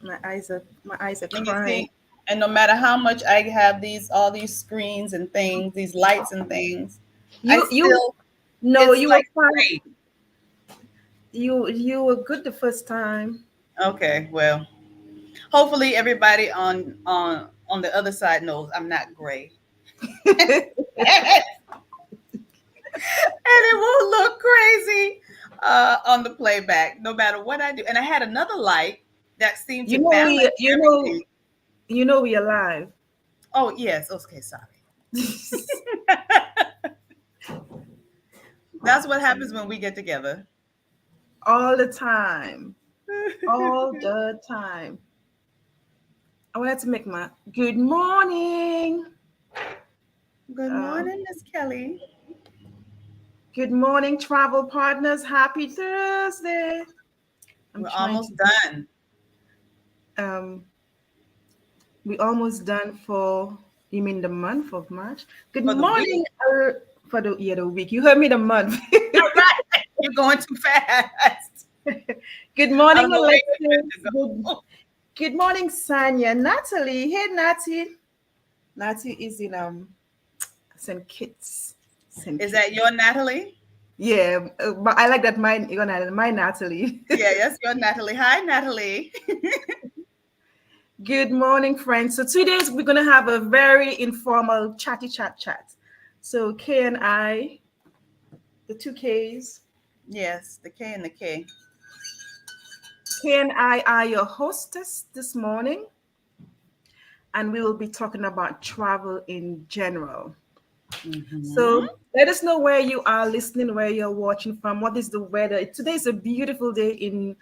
My eyes are And you crying. see, and no matter how much I have all these screens and things, these lights and things, I You still, no, it's you were like fine. gray. You were good the first time. Okay, well, hopefully everybody on the other side knows I'm not gray. And it won't look crazy on the playback, no matter what I do. And I had another light that seemed to You know balance we you know everything. you know we are live. Oh yes, okay, sorry. That's what happens when we get together. All the time. All the time. I wanted to make my good morning. Good Uh, morning, Miss Kelly. good morning, travel partners. Happy Thursday. I'm We're trying almost to done um we almost done for you mean the month of March? Good for the week. morning for the week. You heard me the month. All right, you're going too fast. Good I morning, don't know where you expect Alexis. to go. Good morning, Sanya. Natalie. Hey Natty. Natty is in St. Kitts. St. Is Kitts. that your Natalie? Yeah, but I like that my Natalie. Yeah, yes, your Natalie. Hi, Natalie. Good morning, friends. So today we're gonna have a very informal chatty chat. So K and I, the two Ks, Yes, the K and the K. K and I are your hostess this morning, and we will be talking about travel in general. Hmm. So let us know where you are listening, where you're watching from. What is the weather? Today is a beautiful day in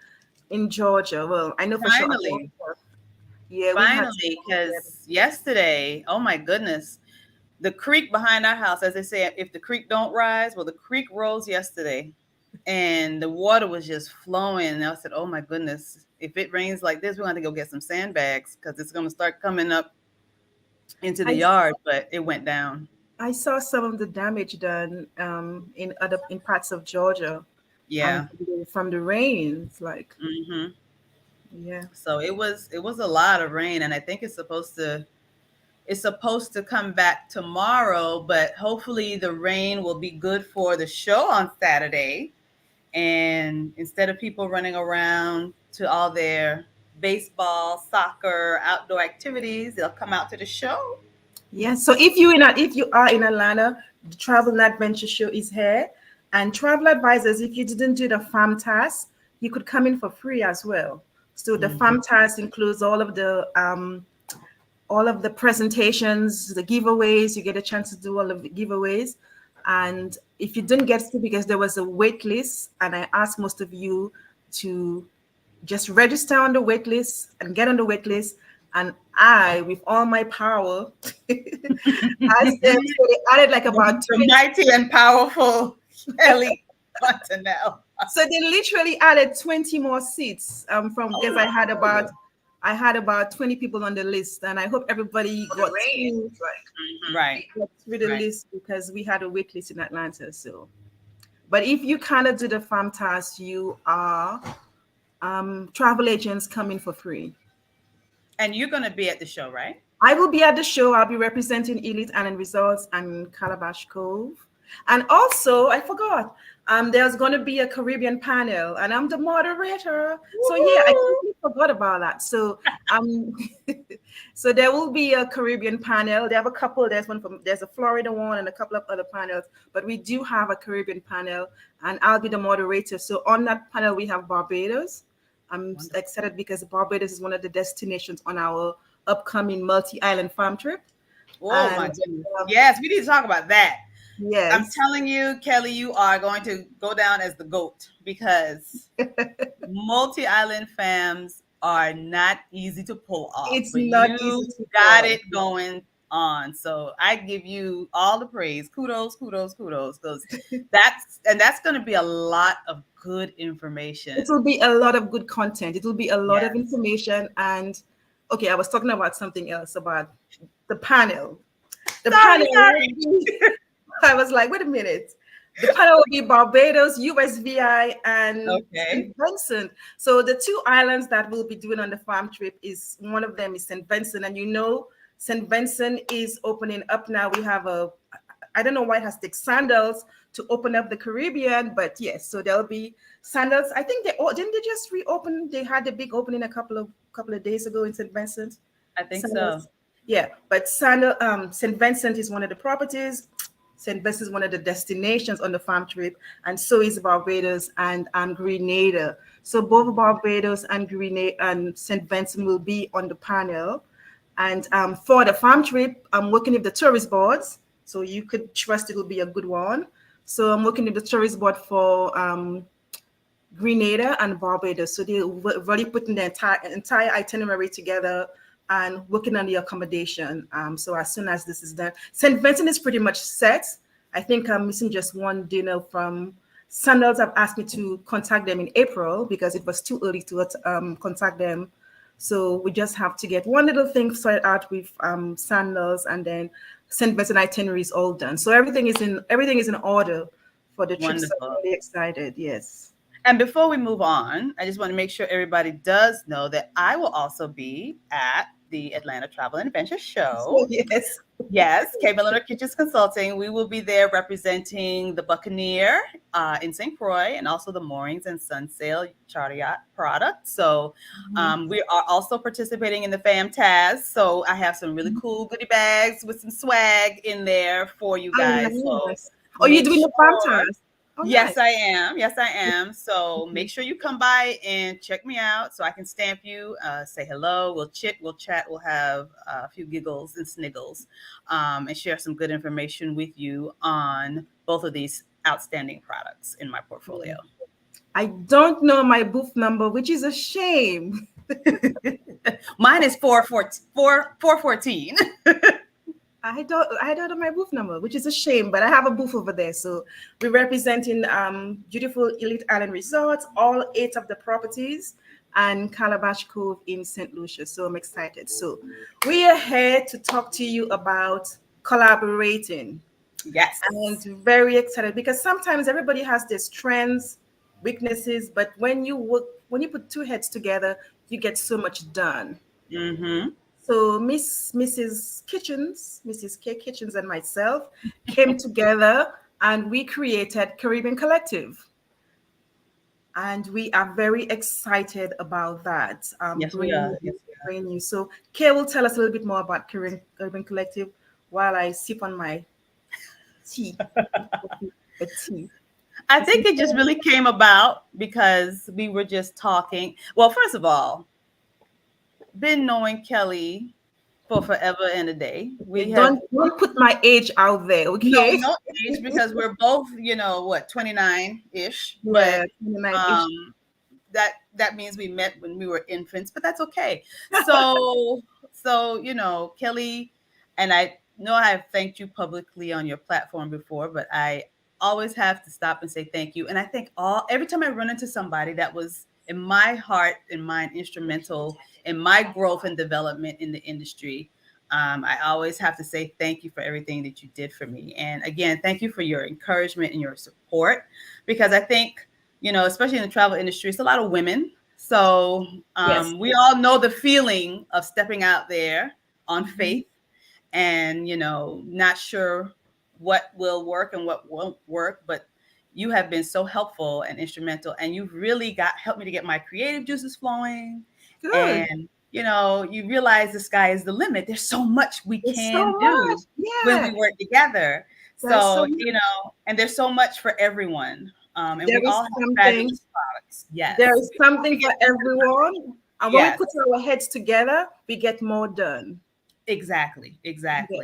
Georgia. Well, I know for sure Finally, Atlanta. Yeah, we had finally, some weather. because yesterday, oh my goodness, the creek behind our house, as they say, if the creek don't rise, well, the creek rose yesterday, and the water was just flowing. And I said, "Oh my goodness, if it rains like this, we're going to go get some sandbags because it's going to start coming up into the I yard." But it went down. I saw some of the damage done in parts of Georgia, Yeah. from the rains. Like, Hmm. yeah, So it was a lot of rain, and I think it's supposed to come back tomorrow, but hopefully the rain will be good for the show on Saturday. And instead of people running around to all their baseball, soccer, outdoor activities, they'll come out to the show. yeah. So if you are in Atlanta, the Travel and Adventure Show is here, and travel advisors. If you didn't do the farm task, you could come in for free as well. So the Mhm. farm task includes all of the presentations, the giveaways. You get a chance to do all of the giveaways. And if you didn't get to, because there was a wait list, and I asked most of you to just register on the wait list and get on the wait list. And I, with all my power, asked them. So they added like about The 20. mighty and powerful Kelly Fontanelle. So they literally added 20 more seats from because Oh, I had about 20 people on the list, and I hope everybody right, got through the right. list because we had a wait list in Atlanta. So, but if you cannot do the farm task, you are travel agents coming for free. And you're going to be at the show, right? I will be at the show. I'll be representing Elite Island Resorts and Calabash Cove. And also, I forgot, there's going to be a Caribbean panel, and I'm the moderator. So yeah, I Woo! completely forgot about that. So so there will be a Caribbean panel. They have a couple. There's a Florida one and a couple of other panels, but we do have a Caribbean panel, and I'll be the moderator. So on that panel, we have Barbados. I'm Wonderful. excited because Barbados is one of the destinations on our upcoming multi-island farm trip. Oh my And goodness. um, Yes, we need to talk about that. I'm yes, telling you, Kelly, you are going to go down as the GOAT because multi island fams are not easy to pull off, it's but not easy you to got go. it going on. So I give you all the praise. Kudos, kudos, kudos. Because that's going to be a lot of good It information. will be a lot of good content. It will be a lot of Yes. information. And okay, I was talking about something else about the panel. The Sorry, panel will sorry. be, I was like, wait a minute. The panel will be Barbados, USVI, and Okay. St. Vincent. So the two islands that we'll be doing on the farm trip is one of them is St. Vincent, and St. Vincent is opening up now. We have I don't know why it has to take sandals to open up the Caribbean, but yes, so there'll be sandals. I think didn't they just reopen? They had a big opening a couple of days ago in St. Vincent. I think so. Sandals. Yeah, but St. Vincent is one of the properties. St. Vincent is one of the destinations on the farm trip, and so is Barbados and Grenada. So both Barbados and Grenada and St. Vincent will be on the panel. And for the farm trip, I'm working with the tourist boards, so you could trust it will be a good one. So I'm working with the tourist board for Grenada and Barbados. So they're already putting the entire itinerary together and working on the accommodation. So as soon as this is done, St. Vincent is pretty much set. I think I'm missing just one dinner from Sandals. Have asked me to contact them in April because it was too early to contact them. So we just have to get one little thing sorted out with Sandals, and then St. Vincent itinerary is all done. So everything is in order for the trip. So I'm Wonderful. really excited. Yes. And before we move on, I just want to make sure everybody does know that I will also be at the Atlanta Travel and Adventure Show. Yes. Yes, K. Kitchens Consulting. We will be there representing the Buccaneer in St. Croix, and also the Moorings and Sunsail charter yacht product. So we are also participating in the FamTaz. So I have some really cool goodie bags with some swag in there for you guys. Nice. So You're doing the farm test? Oh, yes, nice. I am. Yes, I am. So make sure you come by and check me out so I can stamp you, say hello. We'll chat. We'll have a few giggles and sniggles, and share some good information with you on both of these outstanding products in my portfolio. I don't know my booth number, which is a shame. Mine is 414. I don't know my booth number, which is a shame, but I have a booth over there. So we're representing beautiful Elite Island Resorts, all 8 of the properties, and Calabash Cove in St. Lucia. So I'm excited. So we are here to talk to you about collaborating. Yes. And very excited because sometimes everybody has their strengths, weaknesses, but when you put two heads together, you get so much done. Mm-hmm. So Mrs. K Kitchens and myself came together and we created Caribbean Collective. And we are very excited about that. Yes, we are. Brand new. So Kay will tell us a little bit more about Caribbean Collective while I sip on my tea. I think it just really came about because we were just talking. Well, first of all, been knowing Kelly for forever and a day. Don't put my age out there, okay? No age, because we're both, 29-ish. Yeah, but 29-ish. That means we met when we were infants, but that's okay. So Kelly, and I know I have thanked you publicly on your platform before, but I always have to stop and say thank you. And I think every time I run into somebody that was in my heart and mind instrumental in my growth and development in the industry, I always have to say thank you for everything that you did for me. And again, thank you for your encouragement and your support, because I think, especially in the travel industry, it's a lot of women. So Yes. we all know the feeling of stepping out there on faith and, not sure what will work and what won't work, but you have been so helpful and instrumental, and you've really helped me to get my creative juices flowing. Good. And, you realize the sky is the limit. There's so much we can do when we work together. So, and there's so much for everyone. And we all have fabulous products. Yes. There is something for everyone. And when we put our heads together, we get more done. Exactly.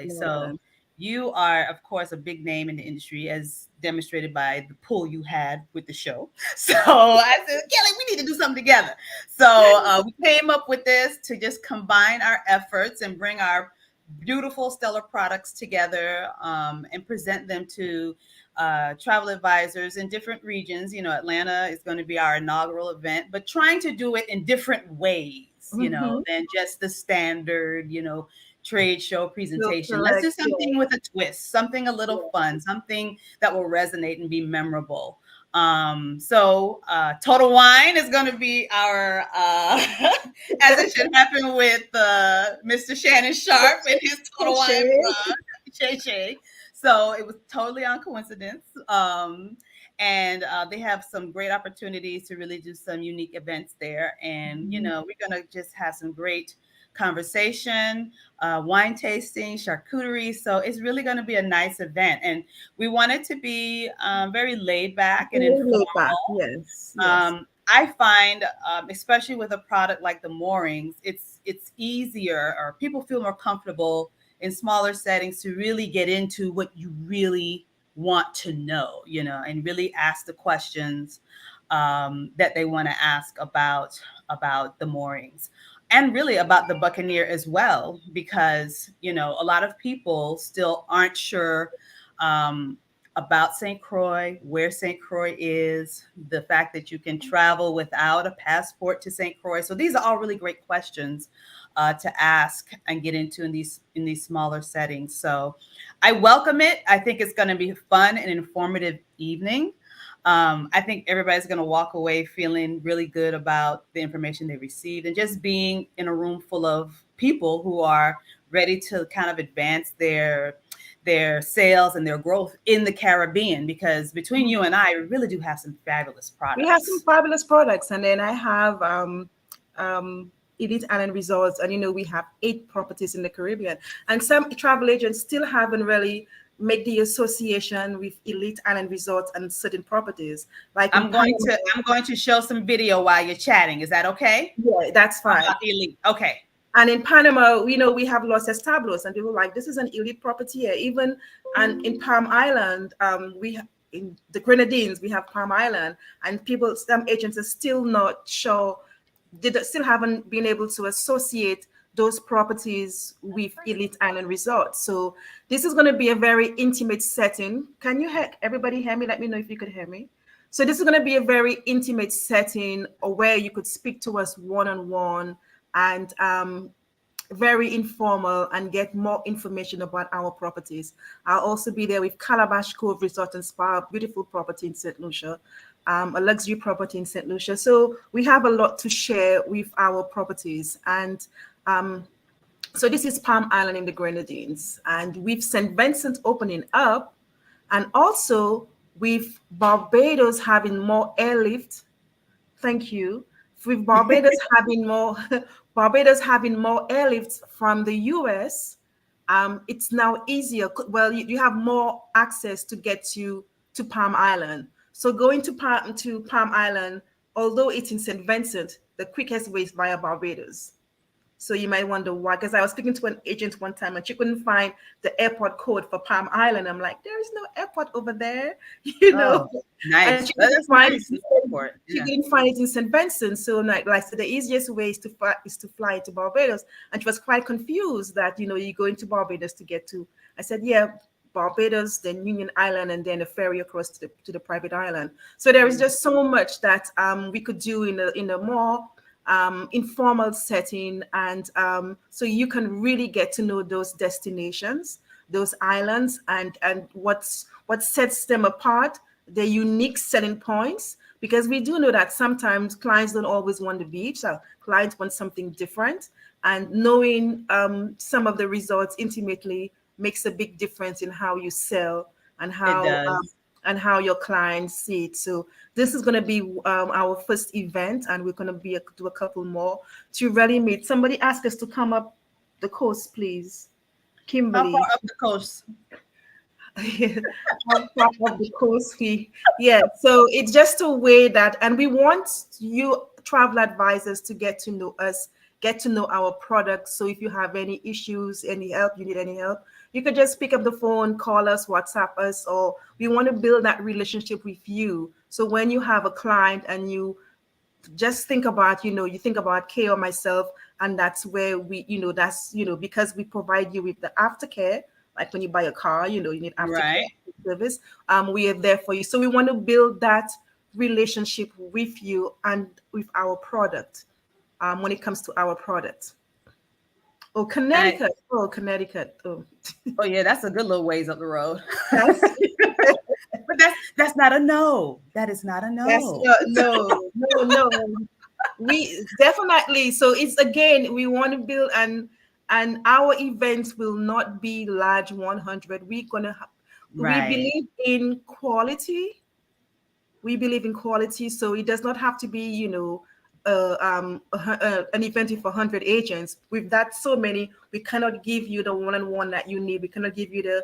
So you are, of course, a big name in the industry, as demonstrated by the pull you had with the show. So I said, Kelly, we need to do something together. So we came up with this to just combine our efforts and bring our beautiful, stellar products together and present them to travel advisors in different regions. Atlanta is going to be our inaugural event, but trying to do it in different ways, than just the standard, trade show So presentation. Let's do correct. Yeah. something with a twist, something a little Yeah. fun, something that will resonate and be memorable. So Total Wine is going to be our, as it should happen with Mr. Shannon Sharp and his Total Wine Shay. Shay Shay. So it was totally on coincidence. And they have some great opportunities to really do some unique events there. And, you know, we're going to just have some great conversation, wine tasting, charcuterie. So it's really going to be a nice event. And we want it to be very laid back and Very informal. laid back. Yes. Yes. I find, especially with a product like the moorings, it's easier, or people feel more comfortable in smaller settings to really get into what you really want to know, you know, and really ask the questions that they want to ask about the moorings, and really about the Buccaneer as well, because, you know, a lot of people still aren't sure about St. Croix, where St. Croix is, the fact that you can travel without a passport to St. Croix. So these are all really great questions to ask and get into in these smaller settings. So I welcome it. I think it's going to be a fun and informative evening. I think everybody's going to walk away feeling really good about the information they received, and just being in a room full of people who are ready to kind of advance their sales and their growth in the Caribbean, because between you and I, we really do have some fabulous We have some products. fabulous products, and then I have Elite Island Resorts, and we have 8 properties in the Caribbean, and some travel agents still haven't really make the association with Elite Island Resorts and certain properties, like in Panama. I'm going to show some video while you're chatting. Is that okay? Yeah, that's fine. Elite. Okay. And in Panama, we have Los Establos, and people are like, this is an elite property here. Even and in Palm Island, in the Grenadines, we have Palm Island, and some agents are still not sure. They still haven't been able to associate those properties with Elite Island Resorts. So this is going to be a very intimate setting. Can everybody hear me? Let me know if you could hear me. So this is going to be a very intimate setting where you could speak to us one-on-one, and very informal, and get more information about our properties. I'll also be there with Calabash Cove Resort and Spa, beautiful property in St. Lucia, a luxury property in St. Lucia. So we have a lot to share with our properties. And so this is Palm Island in the Grenadines, and with St. Vincent opening up, and also with Barbados having more airlift. Thank you. With Barbados having more Barbados having more airlifts from the US, it's now easier. Well, you have more access to get to Palm Island. So going to Palm Island, although it's in St. Vincent, the quickest way is via Barbados. So you might wonder why, because I was speaking to an agent one time and she couldn't find the airport code for Palm Island. I'm like, there is no airport over there, Oh, nice. And she That couldn't is find nice. it. Airport. She Yeah. couldn't find it in St. Vincent. So so the easiest way is to fly to Barbados. And she was quite confused that, you go into Barbados to get to. I said, yeah, Barbados, then Union Island, and then a ferry across to the private island. So there is just so much that we could do in a more informal setting, and so you can really get to know those destinations, those islands, and what sets them apart, their unique selling points. Because we do know that sometimes clients don't always want the beach, so clients want something different, and knowing some of the resorts intimately makes a big difference in how you sell, and It how does. and how your clients see it. So this is going to be our first event, and we're going to do a couple more to really meet. Somebody asked us to come up the coast, please. How far Kimberly. up the coast? How far of the course yeah, so it's just a way that, and we want you travel advisors to get to know us, get to know our products. So if you have any issues, any help, you need any help, you could just pick up the phone, call us, WhatsApp us, or we want to build that relationship with you. So when you have a client and you just think about, you think about Kay or myself, and that's where because we provide you with the aftercare, like when you buy a car, you need aftercare Right. service. We are there for you. So we want to build that relationship with you and with our product, when it comes to our product. Oh, And I, Connecticut. Oh, Connecticut. Oh, oh yeah, that's a good little ways up the road. that's But that's not a no. That is not a that's no. no. We definitely. So it's again, we want to build, and our events will not be large 100. We Right. believe in quality. We believe in quality, so it does not have to be, an event with 100 agents. With that, so many, we cannot give you the one-on-one that you need. We cannot give you the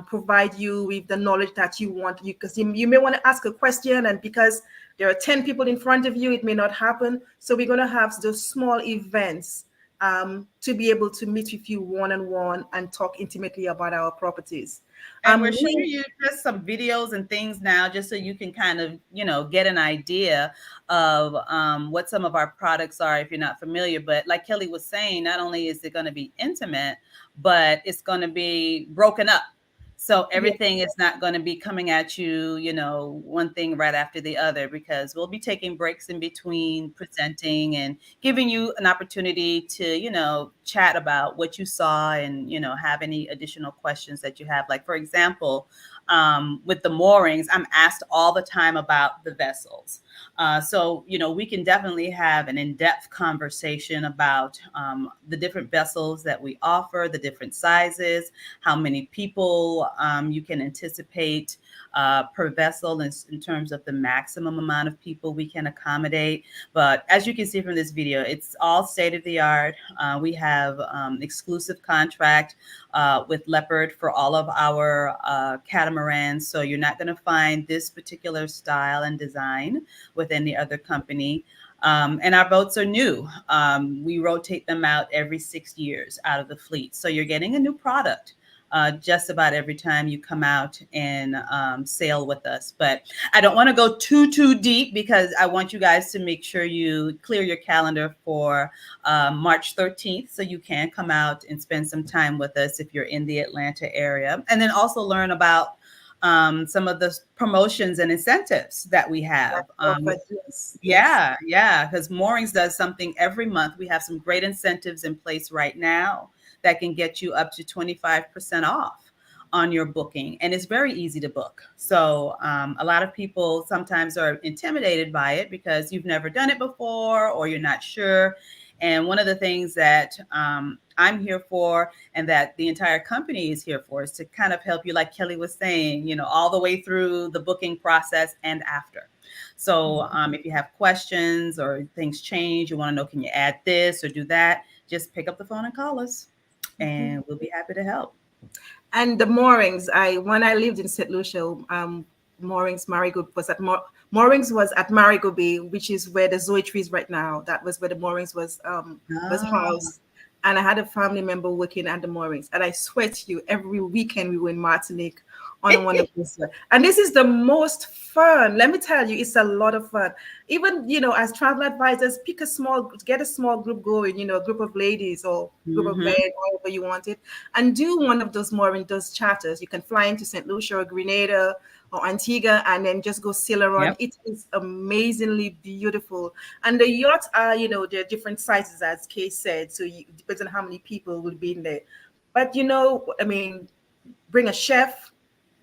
provide you with the knowledge that you want. Because you may want to ask a question, and because there are 10 people in front of you, it may not happen. So we're going to have those small events to be able to meet with you one-on-one and talk intimately about our properties. And we're showing We you just some videos and things now, just so you can kind of, get an idea of what some of our products are if you're not familiar. But like Kelly was saying, not only is it going to be intimate, but it's going to be broken up. So Yeah. everything is not going to be coming at you, one thing right after the other, because we'll be taking breaks in between presenting and giving you an opportunity to, chat about what you saw and, have any additional questions that you have. Like, for example, with the moorings, I'm asked all the time about the vessels. So, we can definitely have an in-depth conversation about the different vessels that we offer, the different sizes, how many people you can anticipate per vessel in terms of the maximum amount of people we can accommodate. But as you can see from this video, it's all state of the art. We have exclusive contract with Leopard for all of our catamarans. So you're not going to find this particular style and design with any other company. And our boats are new. We rotate them out every 6 years out of the fleet. So you're getting a new product just about every time you come out and sail with us. But I don't want to go too deep, because I want you guys to make sure you clear your calendar for March 13th, so you can come out and spend some time with us if you're in the Atlanta area, and then also learn about some of the promotions and incentives that we have. But yes, yes. Yeah, because Moorings does something every month. We have some great incentives in place right now that can get you up to 25% off on your booking. And it's very easy to book. So a lot of people sometimes are intimidated by it because you've never done it before or you're not sure. And one of the things that I'm here for, and that the entire company is here for, is to kind of help you, like Kelly was saying, all the way through the booking process and after. So if you have questions or things change, you want to know, can you add this or do that? Just pick up the phone and call us, and we'll be happy to help. And the moorings, when I lived in St. Lucia, moorings Marigo was at moorings was at Marigo Bay, which is where the Zoe tree is right now. That was where the moorings was housed. And I had a family member working at the moorings. And I swear to you, every weekend we were in Martinique on one of those. And this is the most fun. Let me tell you, it's a lot of fun. Even, as travel advisors, get a small group going, a group of ladies or group of men, however you want it, and do one of those those charters. You can fly into St. Lucia or Grenada or Antigua and then just go sail around. Yep. It is amazingly beautiful. And the yachts are, they're different sizes, as Kay said. So it depends on how many people will be in there. But, bring a chef.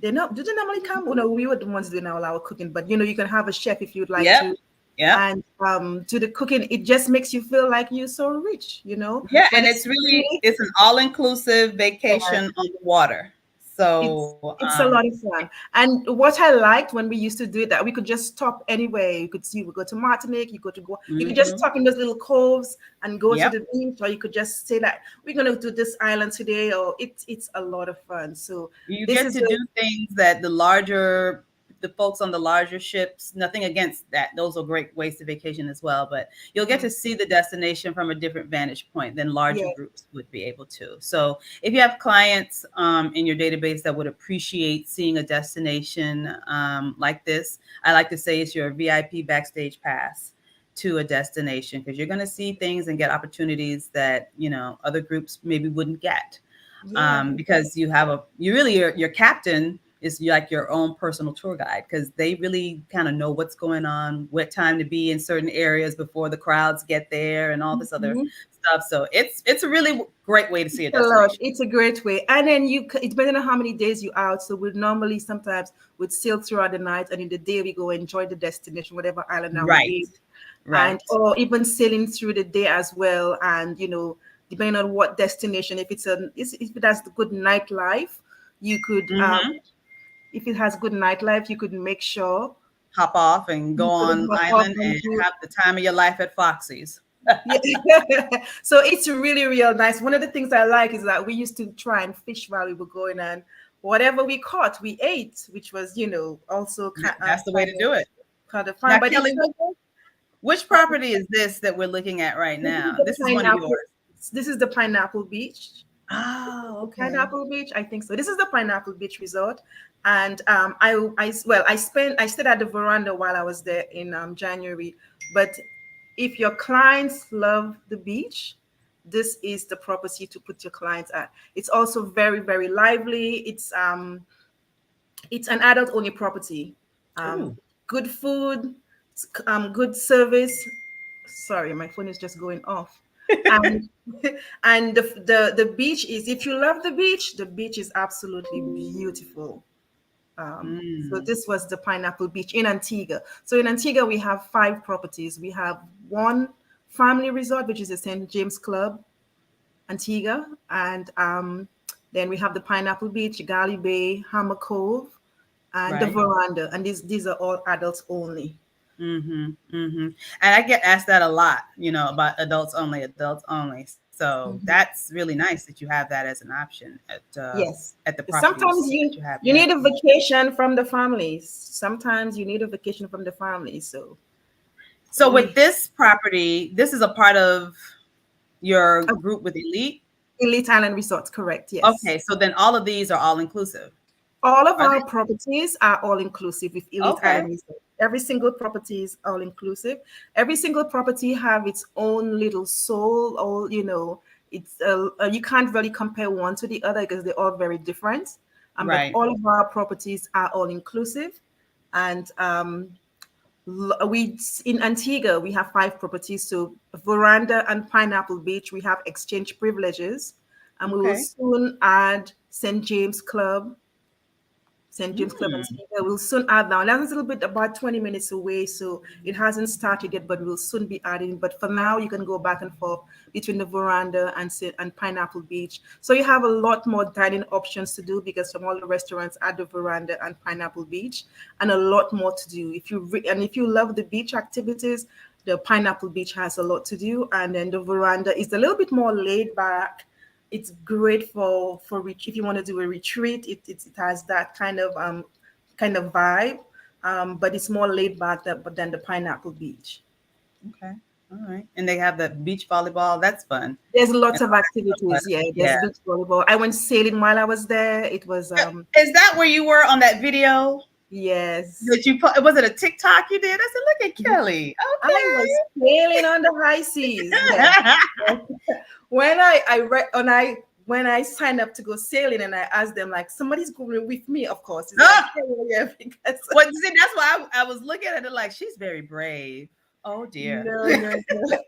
Do they normally come? Oh, no, we were the ones doing all our cooking, but you can have a chef if you'd like to. Yeah. And to the cooking, it just makes you feel like you're so rich, Yeah, and it's an all-inclusive vacation on the water. So it's a lot of fun. And what I liked when we used to do it, that we could just stop anywhere. You could see, we go to Martinique, you could just stop in those little coves and go to the beach, or you could just say that we're going to do this island today, or it's a lot of fun. So you get to do things that the folks on the larger ships, nothing against that. Those are great ways to vacation as well, but you'll get to see the destination from a different vantage point than larger groups would be able to. So if you have clients in your database that would appreciate seeing a destination like this, I like to say it's your VIP backstage pass to a destination, because you're going to see things and get opportunities that, other groups maybe wouldn't get. Because your captain is like your own personal tour guide, because they really kind of know what's going on, what time to be in certain areas before the crowds get there, and all this other Mhm. stuff. So it's a really great way to see a A lot. destination. It's a great way. And then it depending on how many days you're out. So we normally sometimes would sail throughout the night, and in the day we go enjoy the destination, whatever island that we're Right, in. And right. or even sailing through the day as well. And depending on what destination, if it has the good nightlife, you could Hmm. if it has good nightlife, you could make sure Hop off and go you could on hop off island and and do. have the time of your life at Foxy's. Yeah. So it's really, real nice. One of the things I like is that we used to try and fish while we were going, and whatever we caught, we ate, which was, also That's the way to do it. kind of Now, fun. But Kelly, it's which property is this that we're looking at right this is now? the This is one of pineapple. yours. This is the Pineapple Beach. Oh, The okay. Pineapple Beach, I think so. This is the Pineapple Beach Resort, and I stayed at the veranda while I was there in January. But if your clients love the beach, this is the property to put your clients at. It's also very, very lively. It's an adult only property. Ooh. Good food, good service. Sorry, my phone is just going off. And and the beach is, if you love the beach is absolutely beautiful. So Mm, this was the Pineapple Beach in Antigua. So in Antigua, we have 5 properties. We have one family resort, which is the St. James Club, Antigua, and then we have the Pineapple Beach, Galley Bay, Hammer Cove, and the right. Veranda. And these are all adults only. Mm-hmm. Mm-hmm. And I get asked that a lot, about adults only, adults only. So Mhm. that's really nice that you have that as an option Yes. at the properties Sometimes that you you have you there. need a vacation from the families. Sometimes you need a vacation from the families. So So with we this property, this is a part of your group with Elite. Elite Island Resorts, correct? Yes. Okay, so then all of these are all inclusive, All of are our they? properties are all inclusive with Elite Okay. Island Resort. Every single property is all inclusive. Every single property have its own little soul. All it's you can't really compare one to the other because they're all very different. But Right. all of our properties are all inclusive, and we in Antigua we have 5 properties. So Veranda and Pineapple Beach we have exchange privileges, and we will Okay. soon add St. James Club Mm, Antigua. We'll soon add now. That's a little bit about 20 minutes away, so it hasn't started yet, but we'll soon be adding. But for now, you can go back and forth between the Veranda and Pineapple Beach. So you have a lot more dining options to do because from all the restaurants at the Veranda and Pineapple Beach, and a lot more to do. If you love the beach activities, the Pineapple Beach has a lot to do, and then the Veranda is a little bit more laid back. It's great if you want to do a retreat. It has that kind of vibe, but it's more laid back than the Pineapple Beach. okay. All right. And they have the beach volleyball. That's fun. There's And lots of all that stuff, activities. Yeah, yeah. there's beach volleyball. I went sailing while I was there. It was Is that where you were on that video yes. that you put? Was it a TikTok you did? I said, look at Kelly. I was sailing on the high seas. Yes. Okay. When I signed up to go sailing and I asked them like somebody's going with me, of course. It's like yeah, because Well, see, that's why I was looking at it like she's very brave. Oh dear. no, no, no.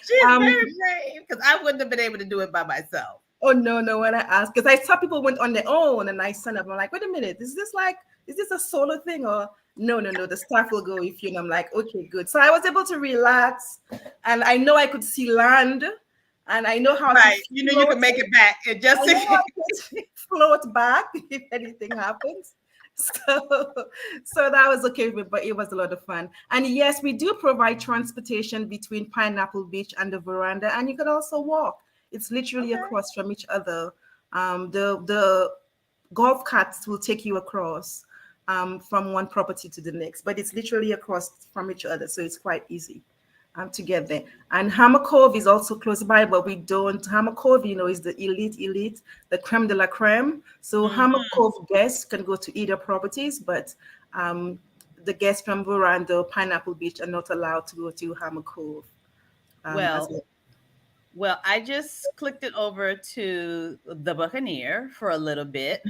She's Um, very brave because I wouldn't have been able to do it by myself. oh no, when I asked, because I saw people went on their own and I signed up. I'm like, wait a minute, is this a solo thing or no, the staff will go with you. And I'm like, okay, good. So I was able to relax and I know I could see land and I know how to Right. You know you float. can make it back. And just I know how to float back if anything happens. So, so that was okay with me, but it was a lot of fun. And yes, we do provide transportation between Pineapple Beach and the Veranda, and you can also walk. It's literally okay. across from each other. The golf carts will take you across from one property to the next, but it's literally across from each other, so it's quite easy to get there. And Hammer Cove is also close by, but we don't. Hammer Cove, is the elite, the creme de la creme. So Hammer Mhm. Cove guests can go to either properties, but um, the guests from Veranda, Pineapple Beach are not allowed to go to Hammer Cove as Well, well. Well, I just clicked it over to the Buccaneer for a little bit,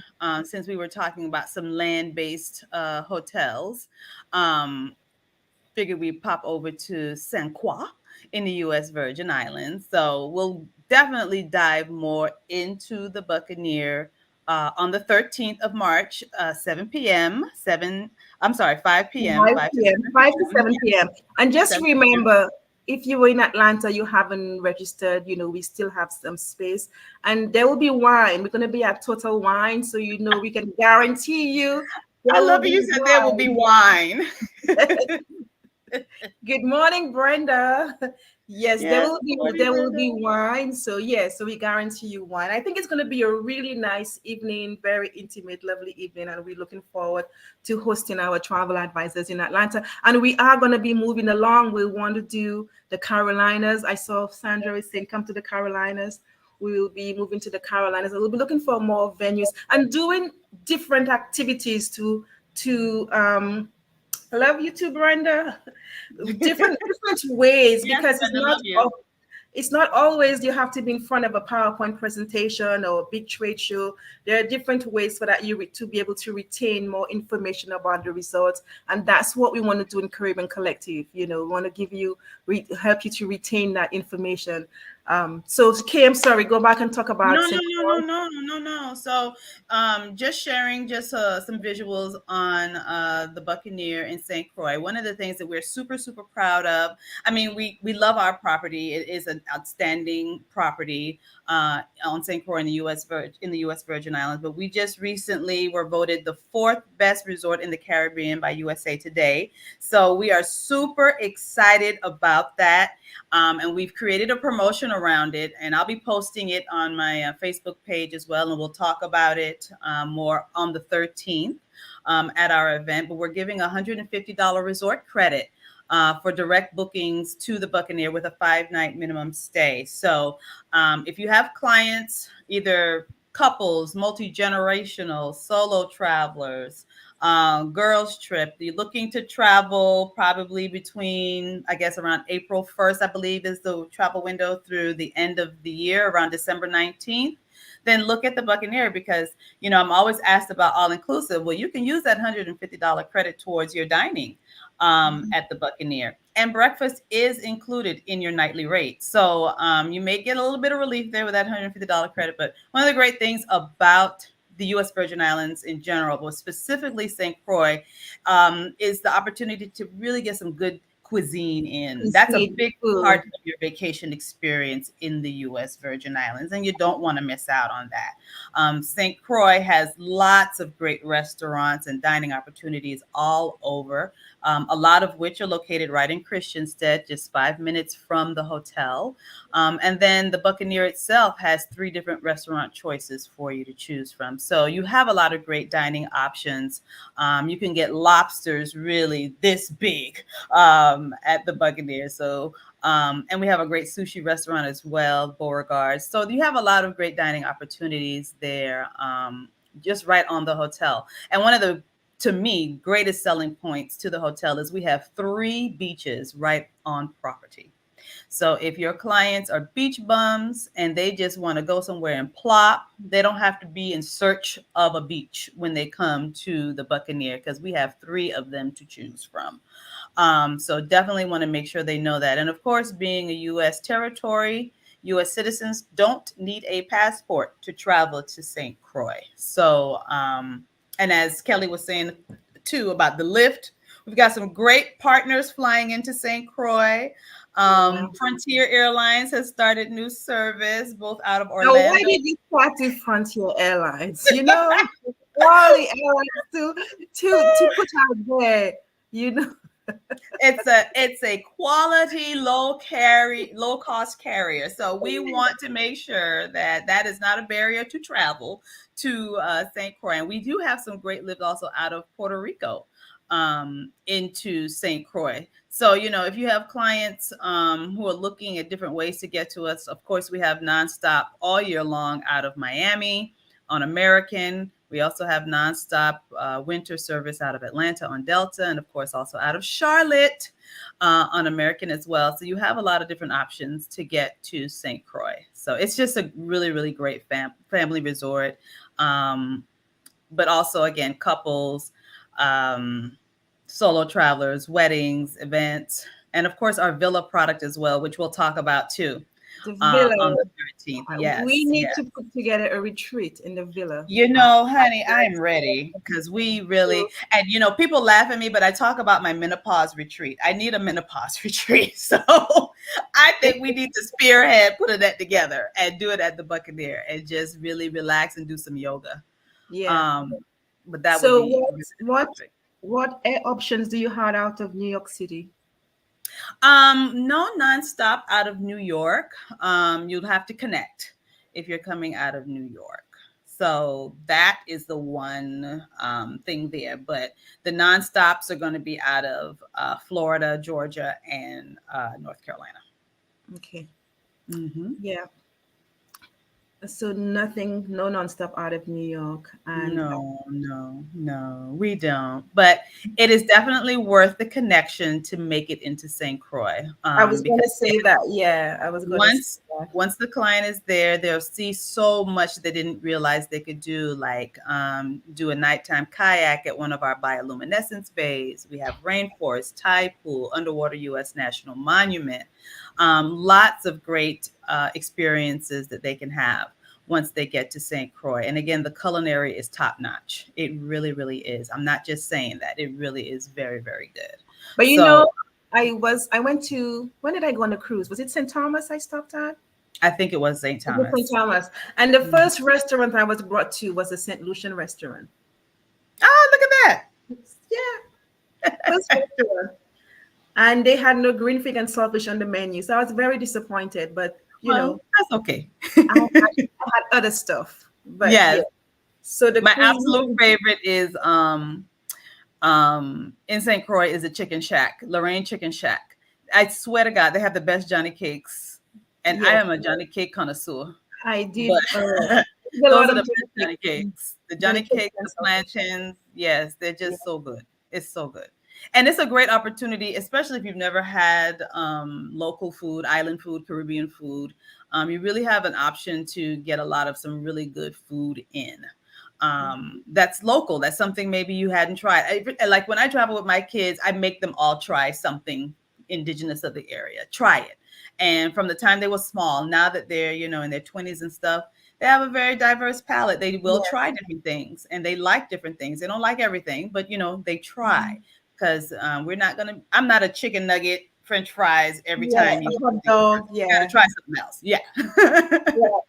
since we were talking about some land-based hotels. Um, Figured we'd pop over to Saint Croix in the U.S. Virgin Islands. So we'll definitely dive more into the Buccaneer on the 13th of March, 7 p.m. 7, I'm sorry, 5 p.m., 5 to 5 p.m., 5 to 7 p.m. 7 p.m. And Yeah, just 7 p.m. remember, if you were in Atlanta, you haven't registered, we still have some space. And there will be wine. We're going to be at Total Wine. So, we can guarantee you I there will love it. be You said there will be wine. wine. Good morning, Brenda. Yes, there Yes, will good be morning, there will Brenda. be wine. So yes, so we guarantee you wine. I think it's going to be a really nice evening, very intimate, lovely evening, and we're looking forward to hosting our travel advisors in Atlanta. And we are going to be moving along. We want to do the Carolinas. I saw Sandra is saying, "Come to the Carolinas." We will be moving to the Carolinas, and we'll be looking for more venues and doing different activities to I love you too, Brenda. Different ways, Yes, because Brenda, love you. it's not always you have to be in front of a PowerPoint presentation or a big trade show. There are different ways for that to be able to retain more information about the results, and that's what we want to do in Caribbean Collective. We want to give you help you to retain that information. So KM, sorry, go back and talk No, about no, St. no, no, Paul. no, no, no. So, just sharing some visuals on the Buccaneer in St. Croix. One of the things that we're super, super proud of. I mean, we love our property. It is an outstanding property on St. Croix in the U.S. Virgin Islands. But we just recently were voted the fourth best resort in the Caribbean by USA Today. So we are super excited about that. And we've created a promotion around it, and I'll be posting it on my Facebook page as well. And we'll talk about it more on the 13th at our event. But we're giving a $150 resort credit for direct bookings to the Buccaneer with a 5-night minimum stay. So if you have clients, either couples, multi-generational, solo travelers, girls trip, you're looking to travel probably between, I guess, around April 1st, I believe is the travel window, through the end of the year, around December 19th, then look at the Buccaneer, because I'm always asked about all inclusive. Well, you can use that $150 credit towards your dining at the Buccaneer, and breakfast is included in your nightly rate. So you may get a little bit of relief there with that $150 credit. But one of the great things about the U.S. Virgin Islands in general, but specifically St. Croix, is the opportunity to really get some good cuisine in. That's a Seafood, big food. part of your vacation experience in the U.S. Virgin Islands, and you don't want to miss out on that. St. Croix has lots of great restaurants and dining opportunities all over, a lot of which are located right in Christiansted, just 5 minutes from the hotel. And then the Buccaneer itself has 3 different restaurant choices for you to choose from. So you have a lot of great dining options. You can get lobsters really this big at the Buccaneer. So, and we have a great sushi restaurant as well, Beauregard. So you have a lot of great dining opportunities there, just right on the hotel. And one of the, to me, greatest selling points to the hotel is we have 3 beaches right on property. So if your clients are beach bums and they just want to go somewhere and plop, they don't have to be in search of a beach when they come to the Buccaneer, because we have 3 of them to choose from. So definitely want to make sure they know that. And of course, being a U.S. territory, U.S. citizens don't need a passport to travel to St. Croix. So, and as Kelly was saying too about the lift, we've got some great partners flying into St. Croix. Yeah. Frontier Airlines has started new service both out of Now, why Orlando. did you start with Frontier Airlines? Quality airlines to put out there. You know, It's a quality low cost carrier. So we want to make sure that that is not a barrier to travel to St. Croix. And we do have some great lift also out of Puerto Rico into St. Croix. So, if you have clients who are looking at different ways to get to us, of course, we have nonstop all year long out of Miami on American. We also have nonstop winter service out of Atlanta on Delta, and of course also out of Charlotte on American as well. So you have a lot of different options to get to St. Croix. So it's just a really, really great family resort. Um, but also, again, couples, um, solo travelers, weddings, events, and of course our villa product as well, which we'll talk about too The villa. on the 13th. We Yes, need yes. to put together a retreat in the villa. You know, honey, I'm ready because we really, and people laugh at me, but I talk about my menopause retreat. I need a menopause retreat. So I think we need to spearhead putting that together and do it at the Buccaneer and just really relax and do some yoga. Yeah. But that would So be really perfect. what air options do you have out of New York City? No nonstop out of New York. You'd have to connect if you're coming out of New York. So that is the one thing there. But the nonstops are going to be out of Florida, Georgia, and North Carolina. Okay. Mm-hmm. Yeah. So nothing, no nonstop out of New York. And No, we don't. But it is definitely worth the connection to make it into St. Croix. I was going to Because say that. Yeah, I was going to say that. once the client is there, they'll see so much they didn't realize they could do, like do a nighttime kayak at one of our bioluminescence bays. We have rainforest, tide pool, underwater U.S. National Monument. Lots of great experiences that they can have once they get to St. Croix. And again, the culinary is top notch. It really, really is. I'm not just saying that. It really is very, very good. But So I went to, when did I go on a cruise? Was it St. Thomas I stopped at? I think it was St. Thomas. St. Thomas. And the first restaurant I was brought to was a St. Lucian restaurant. Oh, look at that. Yeah. First restaurant. And they had no green fig and saltfish on the menu. So I was very disappointed, but that's okay. I had other stuff. But yes. yeah. So my absolute favorite is in St. Croix is a Chicken Shack, Lorraine Chicken Shack. I swear to God, they have the best Johnny cakes. And I am a Johnny cake connoisseur. I did. Those are the best Johnny cakes. The Johnny cakes, the plantains. Yes, they're just so good. It's so good. And it's a great opportunity, especially if you've never had local food, island food, Caribbean food. You really have an option to get a lot of some really good food in. That's local. That's something maybe you hadn't tried. Like when I travel with my kids, I make them all try something indigenous of the area. Try it. And from the time they were small, now that they're, in their 20s and stuff, they have a very diverse palate. They will try different things and they like different things. They don't like everything, but, they try. Because I'm not a chicken nugget, French fries every time you gotta try something else. Yeah.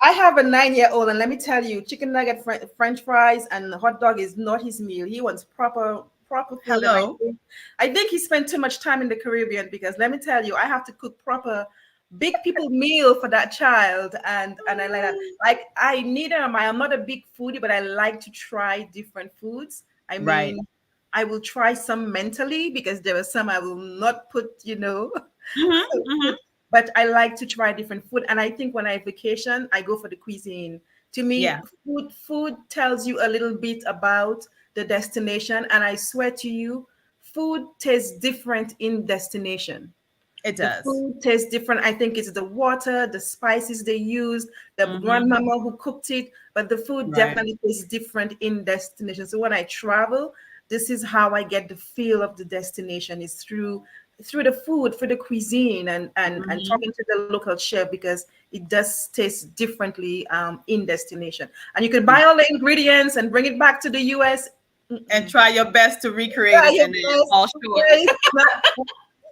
I have a 9-year-old, and let me tell you, chicken nugget, French fries, and hot dog is not his meal. He wants proper food. Hello. I think he spent too much time in the Caribbean, because let me tell you, I have to cook proper big people meal for that child, and I like that. Like I am not a big foodie, but I like to try different foods. I mean, I will try some mentally, because there are some I will not put, but I like to try different food. And I think when I vacation, I go for the cuisine. To me, food tells you a little bit about the destination. And I swear to you, food tastes different in destination. It does. The food tastes different. I think it's the water, the spices they used, the grandmama who cooked it, but the food definitely tastes different in destination. So when I travel, this is how I get the feel of the destination, is through the food, through the cuisine, and talking to the local chef, because it does taste differently in destination. And you can buy all the ingredients and bring it back to the US and try your best to recreate it, and then fall short.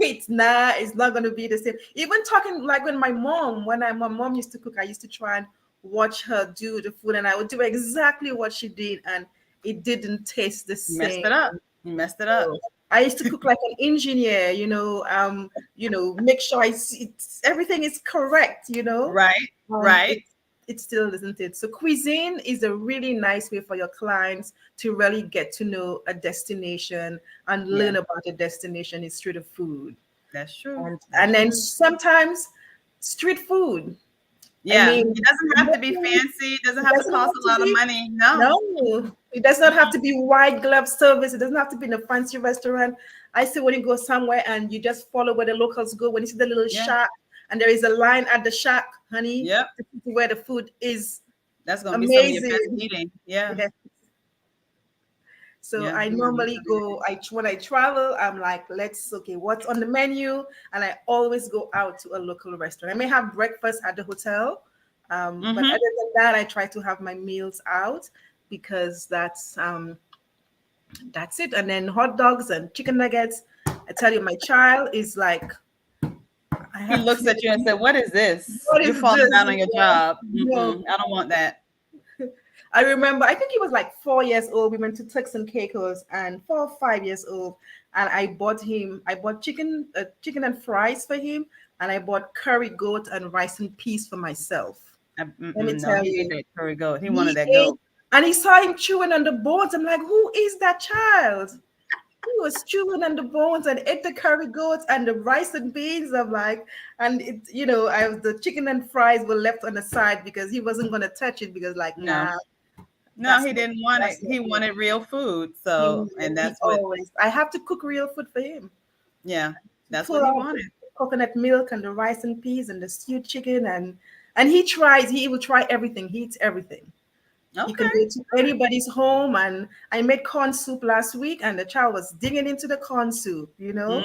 It's not going to be the same. Even talking like when my mom used to cook, I used to try and watch her do the food, and I would do exactly what she did, and it didn't taste the same. You messed it up. So I used to cook like an engineer, make sure everything is correct, Right. It still isn't it. So cuisine is a really nice way for your clients to really get to know a destination and learn about a destination is through the food. That's true. And then sometimes street food. I Yeah, mean, it doesn't have to be fancy. It doesn't it have to doesn't cost have a to lot of be. money. No. No, it does not have to be white glove service. It doesn't have to be in a fancy restaurant. I see when you go somewhere and you just follow where the locals go. When you see the little Yeah. shack and there is a line at the shack, honey, Yep. this is where the food is That's gonna be some of your best amazing. eating. Yeah. Yes. So Yeah. I normally go. When I travel, I'm like, okay, what's on the menu? And I always go out to a local restaurant. I may have breakfast at the hotel, but Mm-hmm. other than that, I try to have my meals out because that's it. And then hot dogs and chicken nuggets. I tell you, my child is like, I He have looks to. at you and said, "What is this? What You're is falling this? down on your Yeah, job. no. I don't want that." I remember, I think he was like 4 years old. We went to Turks and Caicos, and 4 or 5 years old, and I bought chicken and fries for him, and I bought curry goat and rice and peas for myself. Let me No, tell he ate you, that curry goat. He wanted he that ate, goat. and he saw him chewing on the bones. I'm like, who is that child? He was chewing on the bones and ate the curry goats and the rice and beans. I'm like, and the chicken and fries were left on the side because he wasn't gonna touch it because like, No, nah, no, that's he not didn't want it. that's not He it. wanted real food. He, So, and he that's what, always. I have to cook real food for him. yeah, that's what Pull he out the wanted. coconut milk and the rice and peas and the stewed chicken and he tries. He will try everything. He eats everything. He can Okay. go to anybody's home. And I made corn soup last week, and the child was digging into the corn soup. Mm-hmm.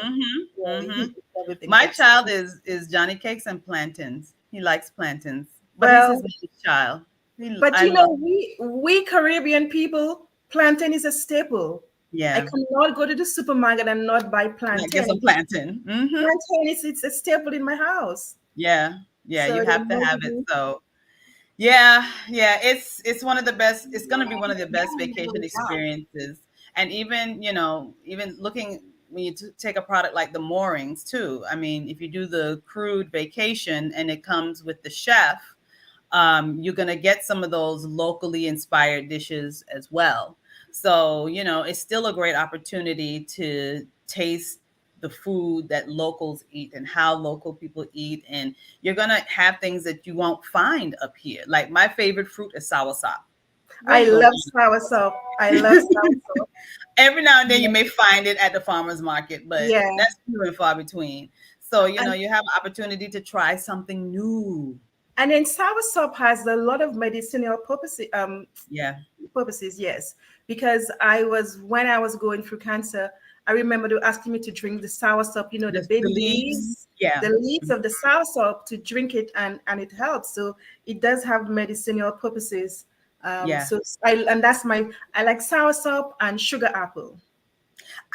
Yeah, he Mm-hmm. eats everything. My But child is Johnny Cakes and plantains. He likes plantains, but he's his well, main child. but I love. we Caribbean people, plantain is a staple. I Yeah, cannot go to the supermarket and not buy like get some plantain. plantain. Mm-hmm. Plantain is it's a staple in my house. Yeah, yeah, So you they have to know have it. So yeah, yeah, it's one of the best. It's going to be one of the best vacation experiences. And even even looking when you take a product like the moorings too. I mean, if you do the crude vacation and it comes with the chef, you're going to get some of those locally inspired dishes as well. So, it's still a great opportunity to taste the food that locals eat and how local people eat. And you're going to have things that you won't find up here. Like my favorite fruit is soursop. Where I you going love to find soursop. I love soursop. Every now and then you may find it at the farmer's market, but Yeah. that's few and far between. So, And you have an opportunity to try something new. and then soursop has a lot of medicinal Yeah. purposes, yes. Because when I was going through cancer, I remember they were asking me to drink the soursop, the The baby leaves. leaves, Yeah. the leaves of the soursop to drink it, and it helps. So it does have medicinal purposes. Yeah. So I like soursop and sugar apple.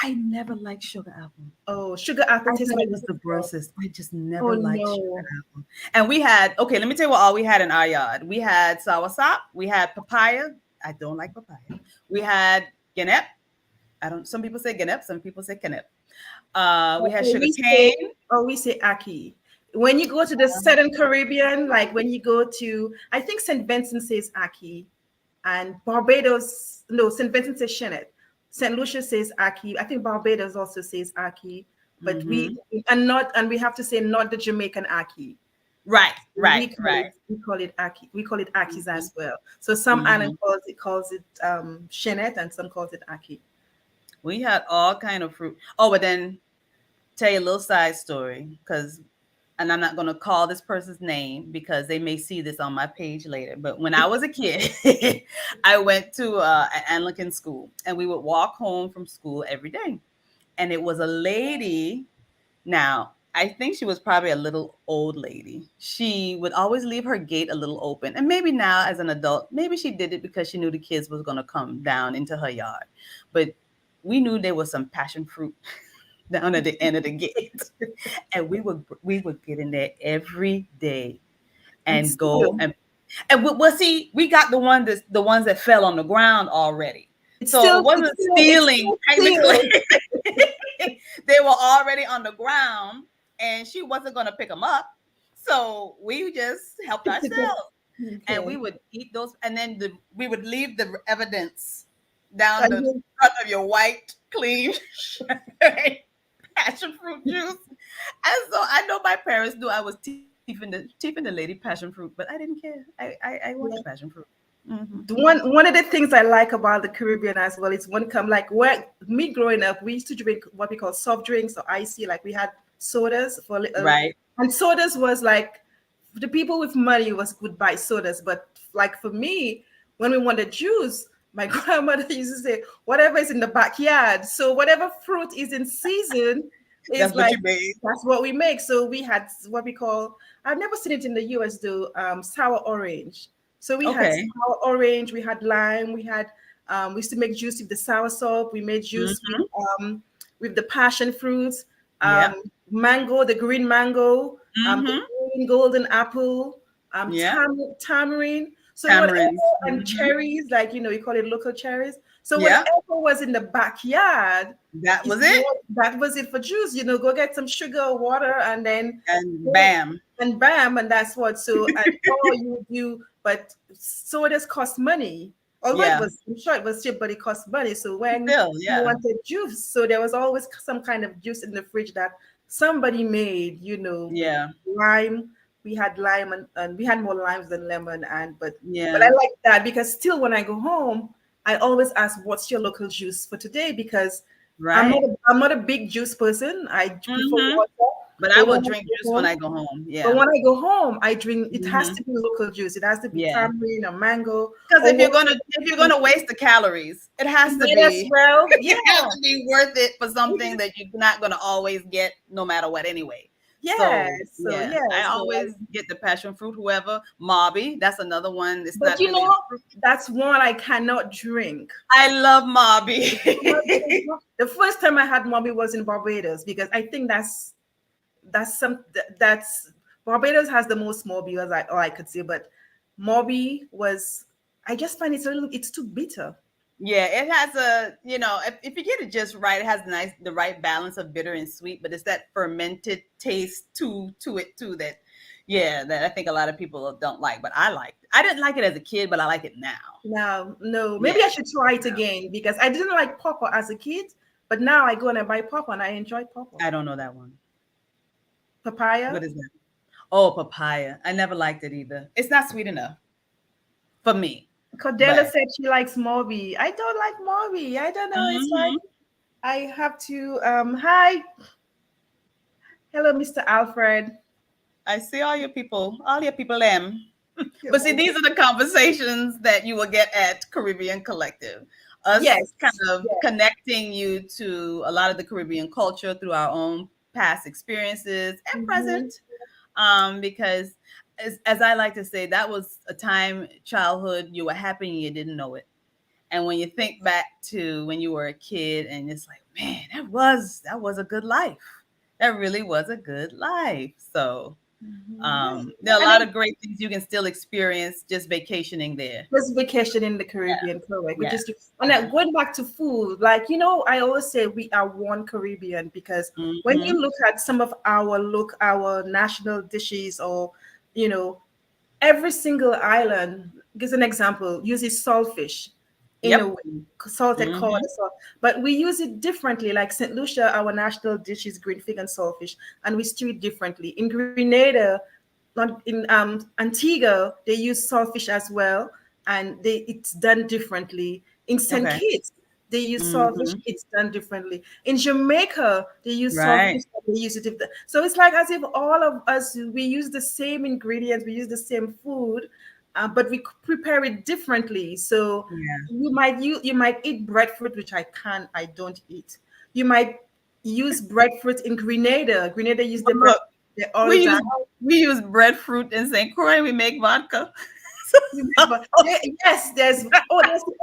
I never liked sugar apple. Oh, sugar apple I tastes thought like it was the syrup. grossest. I just Oh never liked sugar no. apple. And we had, okay, let me tell you what all we had in our yard. We had soursop, we had papaya. I don't like papaya. We had genep. Some people say genep, some people say kenep. We had Oh, sugar cane. we say Aki. When you go to the Southern Caribbean, like when you go to, I think St. Vincent says Aki, and Barbados, no, St. Vincent says Shenet. St. Lucia says Aki. I think Barbados also says Aki, but Hmm. we have to say not the Jamaican Aki. Right, right, We call right. it we call it Aki. We call it Akis Hmm. as well. So some Hmm. island calls it Shenet, and some calls it Aki. We had all kind of fruit. Oh, but then tell you a little side story, and I'm not going to call this person's name because they may see this on my page later. But when I was a kid, I went to an Anglican school, and we would walk home from school every day. And it was a lady. Now, I think she was probably a little old lady. She would always leave her gate a little open. And maybe now, as an adult, maybe she did it because she knew the kids was going to come down into her yard. But we knew there was some passion fruit down at the end of the gate. And we would get in there every day And and go still, and well, see, we got the ones that fell on the ground already. it's So still it it's wasn't still it's stealing still technically. sealed. They were already on the ground and she wasn't going to pick them up. So we just helped ourselves and we Okay. would eat those and then we would leave the evidence down And the you- front of your white clean passion fruit juice. And so I know my parents knew I was teasing teeth in the lady passion fruit, but I didn't care. I want the passion fruit. Mm-hmm. One of the things I like about the Caribbean as well is one come like where me growing up, we used to drink what we call soft drinks or icy. Like we had sodas Right. and sodas was like the people with money would buy sodas, but like for me, when we wanted juice, my grandmother used to say, whatever is in the backyard. So whatever fruit is in season is That's what like you made. that's what we make. So we had what we call, I've never seen it in the US though, sour orange. So we had Okay. sour orange, we had lime, we used to make juice with the sour sop, we made juice Mm-hmm. with the passion fruits, Yep. mango, the green mango, the Mm-hmm. green golden apple, Yep. tamarind. So whatever, Tamarins. and Mm-hmm. cherries, like you call it local cherries. So Yep. whatever was in the backyard That is was it. that was it for juice. Go get some sugar, water, and then And bam. and bam, and that's what. So and oh, but sodas cost money. Although it Yeah. was, I'm sure it was cheap, but it cost money. So when Still, you yeah. wanted juice, so there was always some kind of juice in the fridge that somebody made. With Yeah. lime. We had lime and we had more limes than lemon, but I Yeah. like that because still when I go home, I always ask, "What's your local juice for today?" Because Right. I'm not a big juice person. I prefer Mm-hmm. water. But I But will when I drink go juice when home, I go home. but Yeah. when I go home, I drink. It has Mm-hmm. to be local juice. It has to be Yeah. tamarind or mango Because or if you're gonna waste the calories, it has to might as be well. Yeah. it has to be worth it for something that you're not gonna always get no matter what anyway. Yeah. So So yeah, yeah. I So always get the passion fruit, whoever. Mauby, that's another one. It's but not really a fruit. that's one I cannot drink. I love Mauby. The first time I had Moby was in Barbados because I think that's Barbados has the most Moby as all I could say, but Moby was I just find it's too bitter. Yeah, it has if you get it just right, it has the right balance of bitter and sweet, but it's that fermented taste to it too that I think a lot of people don't like, but I liked. I didn't like it as a kid, but I like it now. No, Yeah. maybe I should try it again because I didn't like pawpaw as a kid, but now I go and I buy pawpaw and I enjoy pawpaw. I don't know that one. Papaya. What is that? Oh, papaya. I never liked it either. It's not sweet enough for me. Cordella But said she likes Moby. I don't like Moby. I don't know. It's like Mhm. I have to hi. Hello, Mr. Alfred. I see all your people, them. But see, these are the conversations that you will get at Caribbean Collective. Us Yes. kind of Yes. connecting you to a lot of the Caribbean culture through our own past experiences and present. Because as I like to say, that was a time, childhood, you were happy and you didn't know it. And when you think back to when you were a kid and it's like, man, that was a good life. That really was a good life. So there are a lot of great things you can still experience just vacationing there. Just vacation in the Yeah. Caribbean, correct? Yeah. And then going back to food, like I always say we are one Caribbean because when you Mhm. look at some of our national dishes, or every single island, gives an example, uses saltfish in a Yep. way, salted cod, Mhm. but we use it differently. Like St. Lucia, our national dish is green fig and saltfish, and we stew it differently. In Grenada, not in Antigua, they use saltfish as well, and it's done differently. In St. Okay. Kitts, they use saltfish, Mhm. it's done differently. In Jamaica, they use Right. saltfish, they use it. So it's like as if all of us, we use the same ingredients, we use the same food, but we prepare it differently. So Yeah. you might eat breadfruit, which I don't eat. You might use breadfruit in Grenada. Grenada use the But bread look, all we the use time. we use breadfruit in St. Croix. We make vodka. Yes, there's the